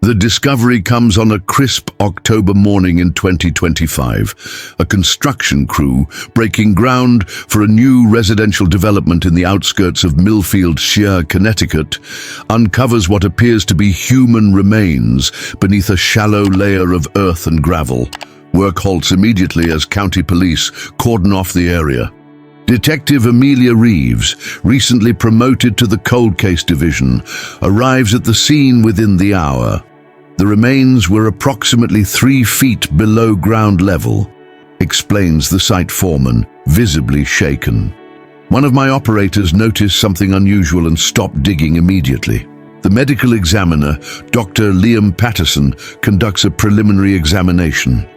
The discovery comes on a crisp October morning in 2025. A construction crew breaking ground for a new residential development in the outskirts of Millfield, Connecticut, uncovers what appears to be human remains beneath a shallow layer of earth and gravel. Work halts immediately as county police cordon off the area. Detective Amelia Reeves, recently promoted to the cold case division, arrives at the scene within the hour. The remains were approximately 3 feet below ground level, explains the site foreman, visibly shaken. One of my operators noticed something unusual and stopped digging immediately. The medical examiner, Dr. Liam Patterson, conducts a preliminary examination.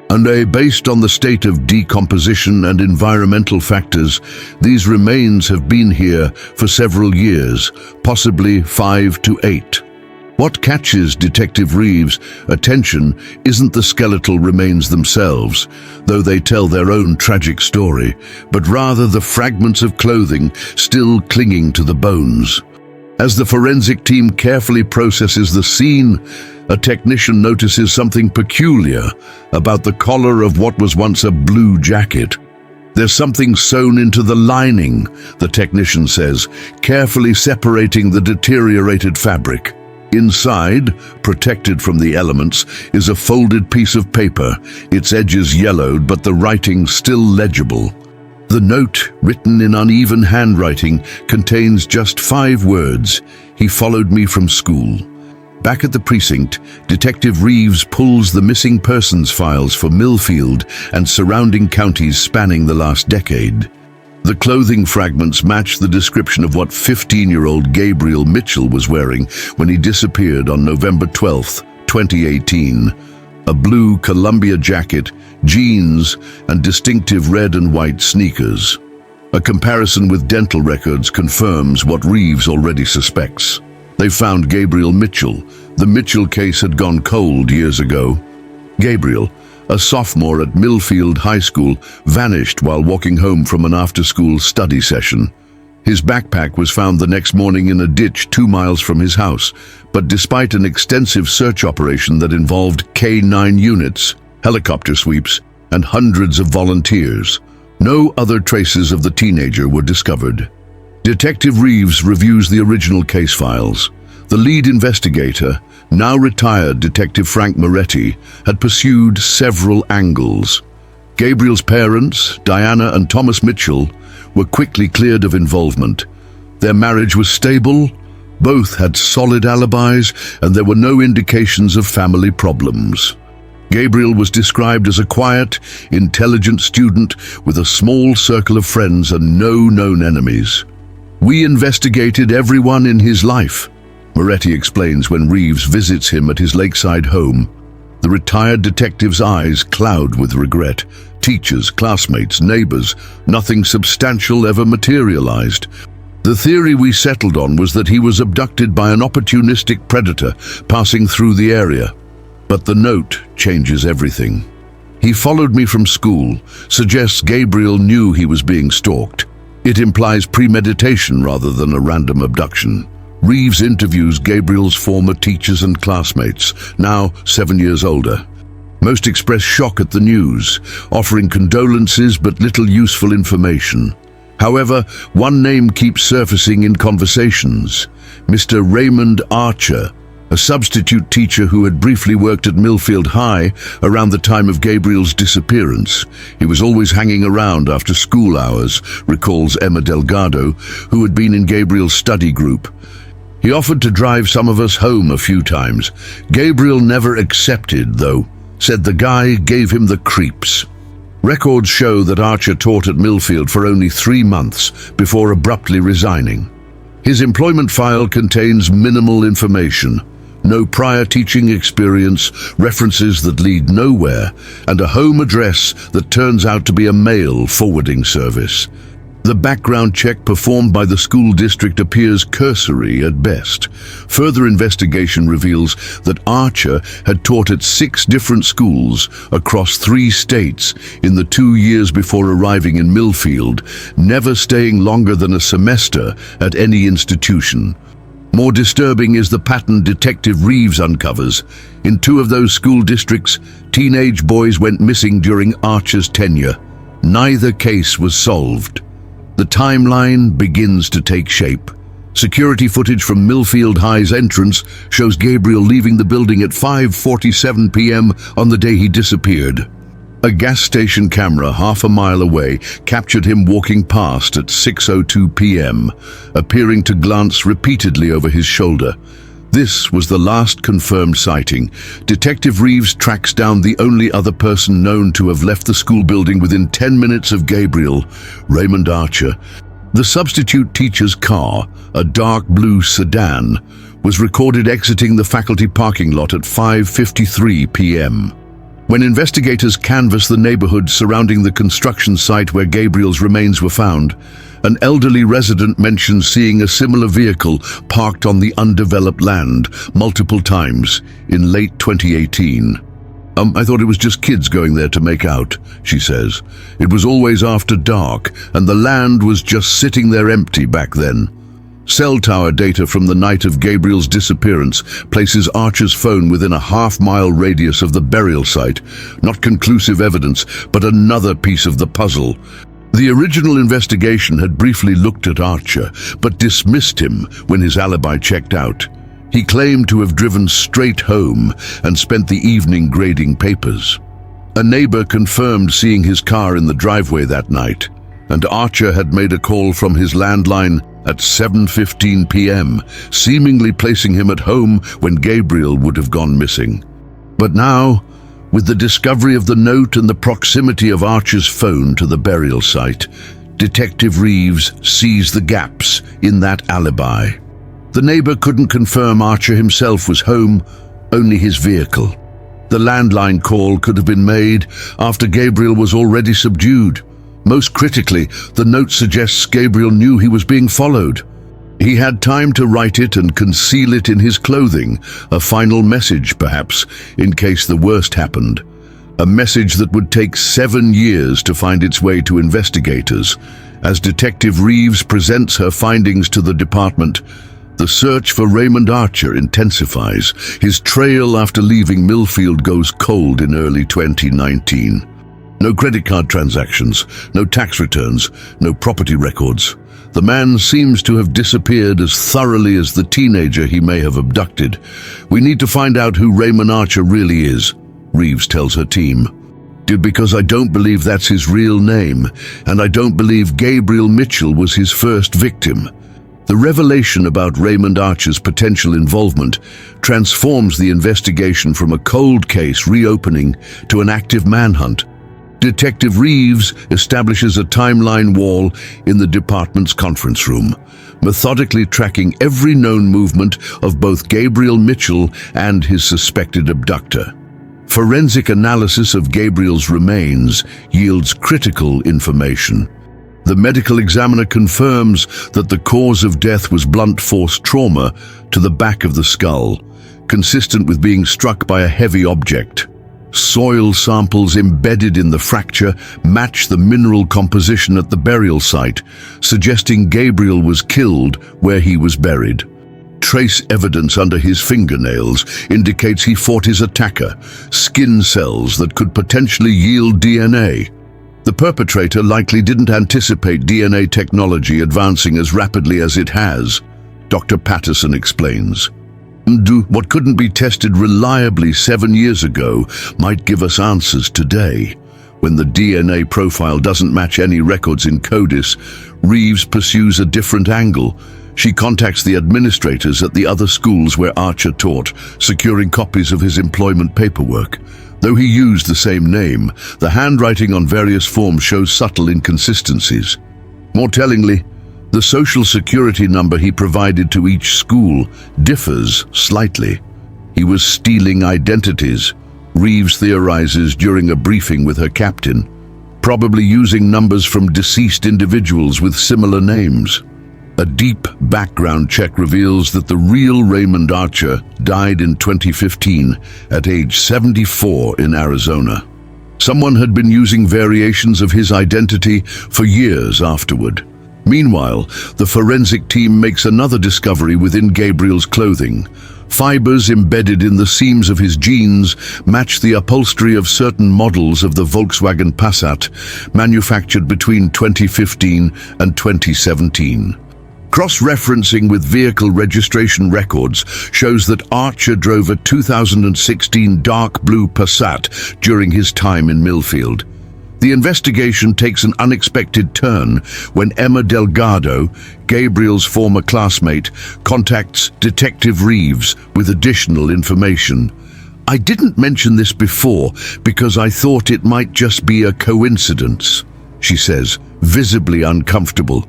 Based on the state of decomposition and environmental factors, these remains have been here for several years, possibly 5 to 8. What catches Detective Reeves' attention isn't the skeletal remains themselves, though they tell their own tragic story, but rather the fragments of clothing still clinging to the bones. As the forensic team carefully processes the scene, a technician notices something peculiar about the collar of what was once a blue jacket. There's something sewn into the lining, the technician says, carefully separating the deteriorated fabric. Inside, protected from the elements, is a folded piece of paper, its edges yellowed but the writing still legible. The note, written in uneven handwriting, contains just 5 words: "He followed me from school." Back at the precinct, Detective Reeves pulls the missing persons files for Millfield and surrounding counties spanning the last decade. The clothing fragments match the description of what 15-year-old Gabriel Mitchell was wearing when he disappeared on November 12, 2018. A blue Columbia jacket, jeans, and distinctive red and white sneakers. A comparison with dental records confirms what Reeves already suspects. They found Gabriel Mitchell. The Mitchell case had gone cold years ago. Gabriel, a sophomore at Millfield High School, vanished while walking home from an after-school study session. His backpack was found the next morning in a ditch 2 miles from his house, but despite an extensive search operation that involved K-9 units, helicopter sweeps, and hundreds of volunteers, no other traces of the teenager were discovered. Detective Reeves reviews the original case files. The lead investigator, now retired Detective Frank Moretti, had pursued several angles. Gabriel's parents, Diana and Thomas Mitchell, were quickly cleared of involvement. Their marriage was stable, both had solid alibis, and there were no indications of family problems. Gabriel was described as a quiet, intelligent student with a small circle of friends and no known enemies. "We investigated everyone in his life," Moretti explains when Reeves visits him at his lakeside home. The retired detective's eyes cloud with regret. Teachers, classmates, neighbors, nothing substantial ever materialized. "The theory we settled on was that he was abducted by an opportunistic predator passing through the area. But the note changes everything. 'He followed me from school' suggests Gabriel knew he was being stalked. It implies premeditation rather than a random abduction. Reeves interviews Gabriel's former teachers and classmates, now 7 years older. Most express shock at the news, offering condolences but little useful information. However, one name keeps surfacing in conversations: Mr. Raymond Archer, a substitute teacher who had briefly worked at Millfield High around the time of Gabriel's disappearance. He was always hanging around after school hours, recalls Emma Delgado, who had been in Gabriel's study group. "He offered to drive some of us home a few times. Gabriel never accepted, though. Said the guy gave him the creeps." Records show that Archer taught at Millfield for only 3 months before abruptly resigning. His employment file contains minimal information: no prior teaching experience, references that lead nowhere, and a home address that turns out to be a mail forwarding service. The background check performed by the school district appears cursory at best. Further investigation reveals that Archer had taught at 6 different schools across 3 states in the 2 years before arriving in Millfield, never staying longer than a semester at any institution. More disturbing is the pattern Detective Reeves uncovers. In 2 of those school districts, teenage boys went missing during Archer's tenure. Neither case was solved. The timeline begins to take shape. Security footage from Millfield High's entrance shows Gabriel leaving the building at 5:47 p.m. on the day he disappeared. A gas station camera half a mile away captured him walking past at 6:02 p.m., appearing to glance repeatedly over his shoulder. This was the last confirmed sighting. Detective Reeves tracks down the only other person known to have left the school building within 10 minutes of Gabriel, Raymond Archer. The substitute teacher's car, a dark blue sedan, was recorded exiting the faculty parking lot at 5:53 p.m. When investigators canvassed the neighborhood surrounding the construction site where Gabriel's remains were found, an elderly resident mentioned seeing a similar vehicle parked on the undeveloped land multiple times in late 2018. I thought it was just kids going there to make out, she says. It was always after dark, and the land was just sitting there empty back then. Cell tower data from the night of Gabriel's disappearance places Archer's phone within a half-mile radius of the burial site. Not conclusive evidence, but another piece of the puzzle. The original investigation had briefly looked at Archer, but dismissed him when his alibi checked out. He claimed to have driven straight home and spent the evening grading papers. A neighbor confirmed seeing his car in the driveway that night, and Archer had made a call from his landline at 7:15 p.m., seemingly placing him at home when Gabriel would have gone missing. But now, with the discovery of the note and the proximity of Archer's phone to the burial site, Detective Reeves sees the gaps in that alibi. The neighbor couldn't confirm Archer himself was home, only his vehicle. The landline call could have been made after Gabriel was already subdued. Most critically, the note suggests Gabriel knew he was being followed. He had time to write it and conceal it in his clothing, a final message perhaps, in case the worst happened. A message that would take 7 years to find its way to investigators. As Detective Reeves presents her findings to the department, the search for Raymond Archer intensifies. His trail after leaving Millfield goes cold in early 2019. No credit card transactions, no tax returns, no property records. The man seems to have disappeared as thoroughly as the teenager he may have abducted. We need to find out who Raymond Archer really is, Reeves tells her team. Because I don't believe that's his real name, and I don't believe Gabriel Mitchell was his first victim. The revelation about Raymond Archer's potential involvement transforms the investigation from a cold case reopening to an active manhunt. Detective Reeves establishes a timeline wall in the department's conference room, methodically tracking every known movement of both Gabriel Mitchell and his suspected abductor. Forensic analysis of Gabriel's remains yields critical information. The medical examiner confirms that the cause of death was blunt force trauma to the back of the skull, consistent with being struck by a heavy object. Soil samples embedded in the fracture match the mineral composition at the burial site, suggesting Gabriel was killed where he was buried. Trace evidence under his fingernails indicates he fought his attacker, skin cells that could potentially yield DNA. The perpetrator likely didn't anticipate DNA technology advancing as rapidly as it has, Dr. Patterson explains. What couldn't be tested reliably 7 years ago might give us answers today. When the DNA profile doesn't match any records in CODIS, Reeves pursues a different angle. She contacts the administrators at the other schools where Archer taught, securing copies of his employment paperwork. Though he used the same name, the handwriting on various forms shows subtle inconsistencies. More tellingly, the social security number he provided to each school differs slightly. He was stealing identities, Reeves theorizes during a briefing with her captain, probably using numbers from deceased individuals with similar names. A deep background check reveals that the real Raymond Archer died in 2015 at age 74 in Arizona. Someone had been using variations of his identity for years afterward. Meanwhile, the forensic team makes another discovery within Gabriel's clothing. Fibers embedded in the seams of his jeans match the upholstery of certain models of the Volkswagen Passat, manufactured between 2015 and 2017. Cross-referencing with vehicle registration records shows that Archer drove a 2016 dark blue Passat during his time in Millfield. The investigation takes an unexpected turn when Emma Delgado, Gabriel's former classmate, contacts Detective Reeves with additional information. "I didn't mention this before because I thought it might just be a coincidence," she says, visibly uncomfortable.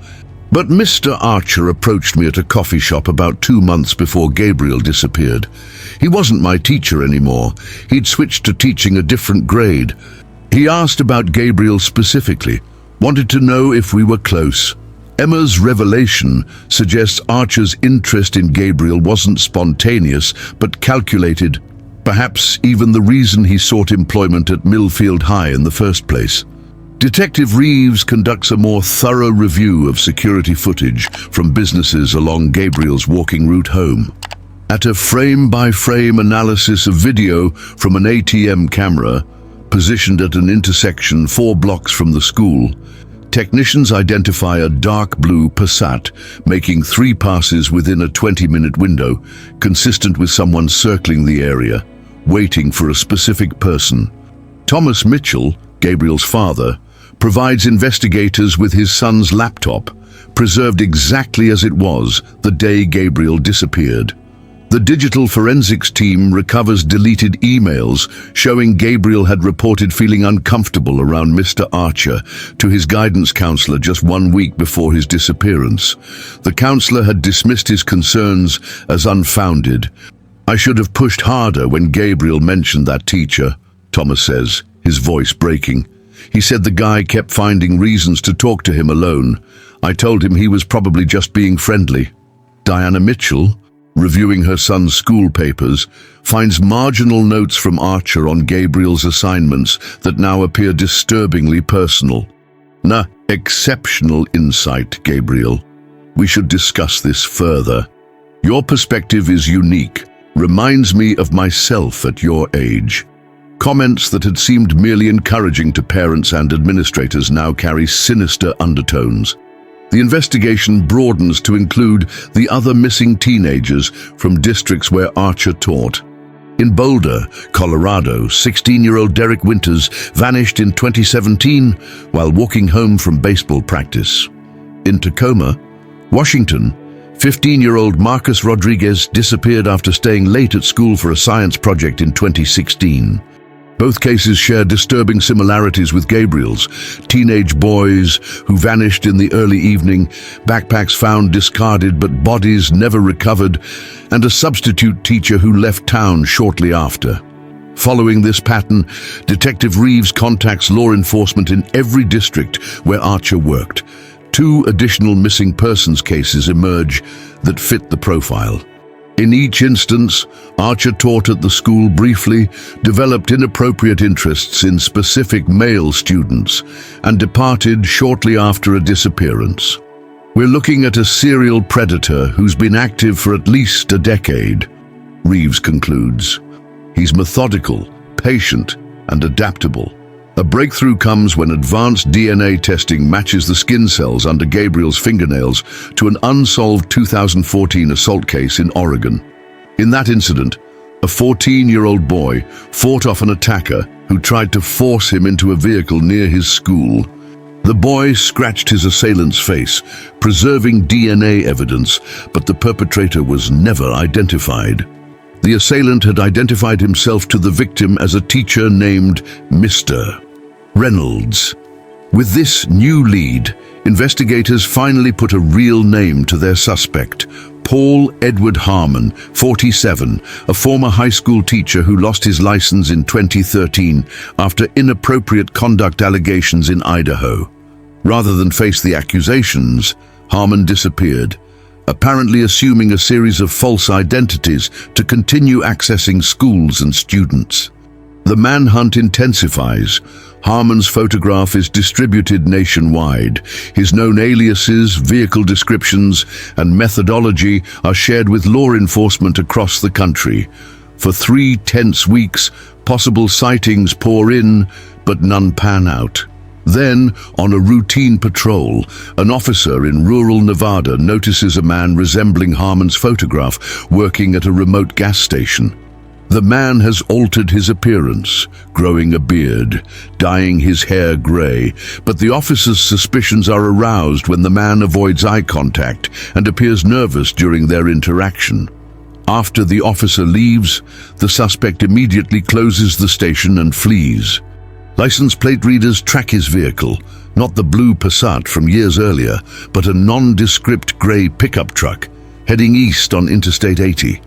"But Mr. Archer approached me at a coffee shop about 2 months before Gabriel disappeared. He wasn't my teacher anymore. He'd switched to teaching a different grade. He asked about Gabriel specifically, wanted to know if we were close." Emma's revelation suggests Archer's interest in Gabriel wasn't spontaneous, but calculated, perhaps even the reason he sought employment at Millfield High in the first place. Detective Reeves conducts a more thorough review of security footage from businesses along Gabriel's walking route home. At a frame-by-frame analysis of video from an ATM camera, positioned at an intersection 4 blocks from the school, technicians identify a dark blue Passat, making 3 passes within a 20-minute window, consistent with someone circling the area, waiting for a specific person. Thomas Mitchell, Gabriel's father, provides investigators with his son's laptop, preserved exactly as it was the day Gabriel disappeared. The digital forensics team recovers deleted emails showing Gabriel had reported feeling uncomfortable around Mr. Archer to his guidance counselor just 1 week before his disappearance. The counselor had dismissed his concerns as unfounded. "I should have pushed harder when Gabriel mentioned that teacher," Thomas says, his voice breaking. "He said the guy kept finding reasons to talk to him alone. I told him he was probably just being friendly." Diana Mitchell, reviewing her son's school papers, finds marginal notes from Archer on Gabriel's assignments that now appear disturbingly personal. Exceptional insight, Gabriel. We should discuss this further. Your perspective is unique. Reminds me of myself at your age." Comments that had seemed merely encouraging to parents and administrators now carry sinister undertones. The investigation broadens to include the other missing teenagers from districts where Archer taught. In Boulder, Colorado, 16-year-old Derek Winters vanished in 2017 while walking home from baseball practice. In Tacoma, Washington, 15-year-old Marcus Rodriguez disappeared after staying late at school for a science project in 2016. Both cases share disturbing similarities with Gabriel's. Teenage boys who vanished in the early evening, backpacks found discarded but bodies never recovered, and a substitute teacher who left town shortly after. Following this pattern, Detective Reeves contacts law enforcement in every district where Archer worked. 2 additional missing persons cases emerge that fit the profile. In each instance, Archer taught at the school briefly, developed inappropriate interests in specific male students, and departed shortly after a disappearance. We're looking at a serial predator who's been active for at least a decade, Reeves concludes. He's methodical, patient, and adaptable. A breakthrough comes when advanced DNA testing matches the skin cells under Gabriel's fingernails to an unsolved 2014 assault case in Oregon. In that incident, a 14-year-old boy fought off an attacker who tried to force him into a vehicle near his school. The boy scratched his assailant's face, preserving DNA evidence, but the perpetrator was never identified. The assailant had identified himself to the victim as a teacher named Mr. Reynolds. With this new lead, investigators finally put a real name to their suspect, Paul Edward Harmon, 47, a former high school teacher who lost his license in 2013 after inappropriate conduct allegations in Idaho. Rather than face the accusations, Harmon disappeared, apparently assuming a series of false identities to continue accessing schools and students. The manhunt intensifies. Harmon's photograph is distributed nationwide. His known aliases, vehicle descriptions, and methodology are shared with law enforcement across the country. For 3 tense weeks, possible sightings pour in, but none pan out. Then, on a routine patrol, an officer in rural Nevada notices a man resembling Harmon's photograph working at a remote gas station. The man has altered his appearance, growing a beard, dyeing his hair gray, but the officer's suspicions are aroused when the man avoids eye contact and appears nervous during their interaction. After the officer leaves, the suspect immediately closes the station and flees. License plate readers track his vehicle, not the blue Passat from years earlier, but a nondescript grey pickup truck, heading east on Interstate 80.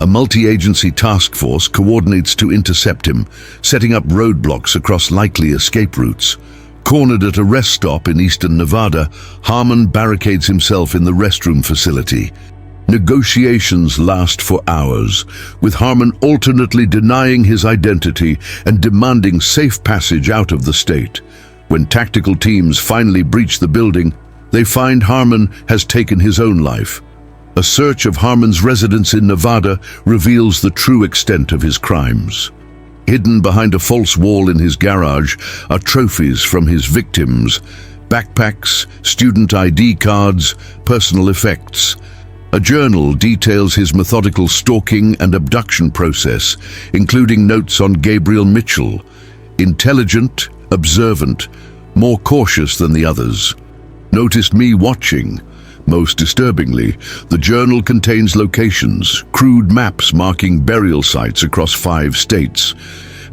A multi-agency task force coordinates to intercept him, setting up roadblocks across likely escape routes. Cornered at a rest stop in eastern Nevada, Harmon barricades himself in the restroom facility. Negotiations last for hours, with Harmon alternately denying his identity and demanding safe passage out of the state. When tactical teams finally breach the building, they find Harmon has taken his own life. A search of Harmon's residence in Nevada reveals the true extent of his crimes. Hidden behind a false wall in his garage are trophies from his victims: backpacks, student ID cards, personal effects. A journal details his methodical stalking and abduction process, including notes on Gabriel Mitchell. Intelligent, observant, more cautious than the others. Noticed me watching. Most disturbingly, the journal contains locations, crude maps marking burial sites across 5 states.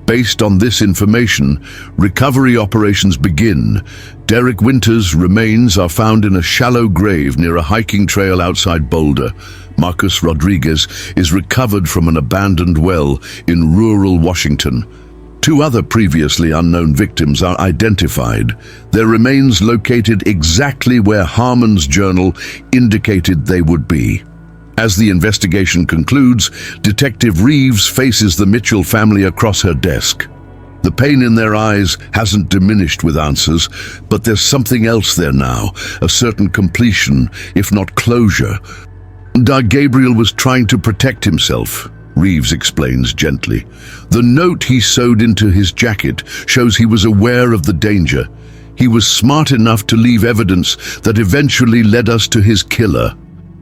Based on this information, recovery operations begin. Derek Winter's remains are found in a shallow grave near a hiking trail outside Boulder. Marcus Rodriguez is recovered from an abandoned well in rural Washington. 2 other previously unknown victims are identified, their remains located exactly where Harmon's journal indicated they would be. As the investigation concludes, Detective Reeves faces the Mitchell family across her desk. The pain in their eyes hasn't diminished with answers, but there's something else there now, a certain completion, if not closure. Gabriel was trying to protect himself, Reeves explains gently. The note he sewed into his jacket shows he was aware of the danger. He was smart enough to leave evidence that eventually led us to his killer.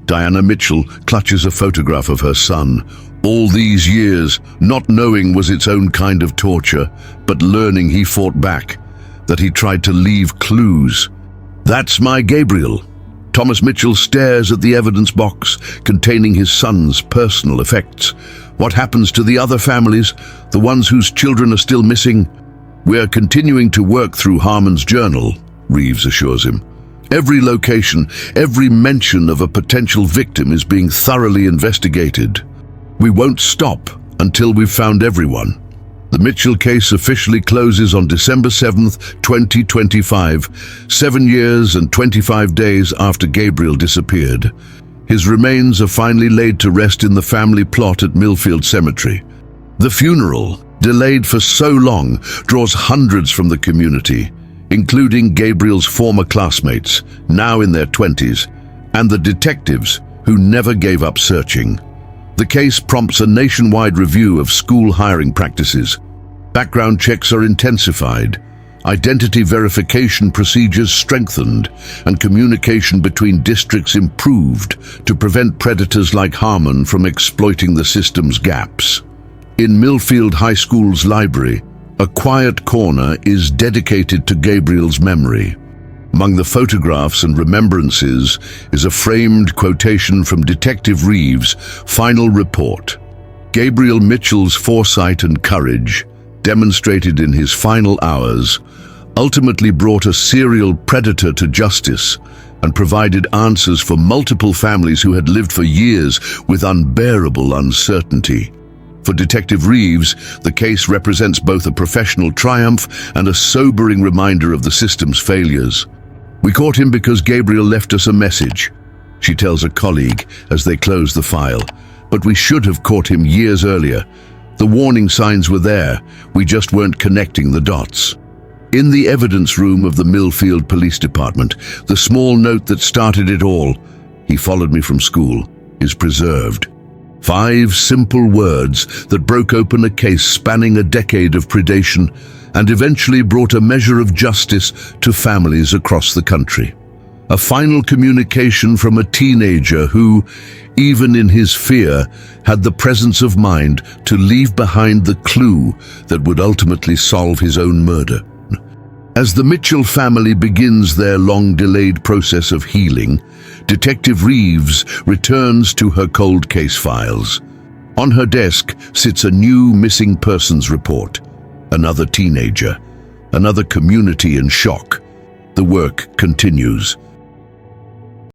Diana Mitchell clutches a photograph of her son. All these years, not knowing was its own kind of torture, but learning he fought back, that he tried to leave clues. That's my Gabriel. Thomas Mitchell stares at the evidence box containing his son's personal effects. What happens to the other families, the ones whose children are still missing? We're continuing to work through Harmon's journal, Reeves assures him. Every location, every mention of a potential victim is being thoroughly investigated. We won't stop until we've found everyone. The Mitchell case officially closes on December 7th, 2025, 7 years and 25 days after Gabriel disappeared. His remains are finally laid to rest in the family plot at Millfield Cemetery. The funeral, delayed for so long, draws hundreds from the community, including Gabriel's former classmates, now in their 20s, and the detectives who never gave up searching. The case prompts a nationwide review of school hiring practices. Background checks are intensified, identity verification procedures strengthened, and communication between districts improved to prevent predators like Harmon from exploiting the system's gaps. In Millfield High School's library, a quiet corner is dedicated to Gabriel's memory. Among the photographs and remembrances is a framed quotation from Detective Reeves' final report. Gabriel Mitchell's foresight and courage, demonstrated in his final hours, ultimately brought a serial predator to justice and provided answers for multiple families who had lived for years with unbearable uncertainty. For Detective Reeves, the case represents both a professional triumph and a sobering reminder of the system's failures. We caught him because Gabriel left us a message, she tells a colleague as they close the file. But we should have caught him years earlier. The warning signs were there, we just weren't connecting the dots. In the evidence room of the Millfield Police Department, the small note that started it all, "He followed me from school," is preserved. 5 simple words that broke open a case spanning a decade of predation and eventually brought a measure of justice to families across the country. A final communication from a teenager who, even in his fear, had the presence of mind to leave behind the clue that would ultimately solve his own murder. As the Mitchell family begins their long-delayed process of healing, Detective Reeves returns to her cold case files. On her desk sits a new missing persons report. Another teenager, another community in shock. The work continues,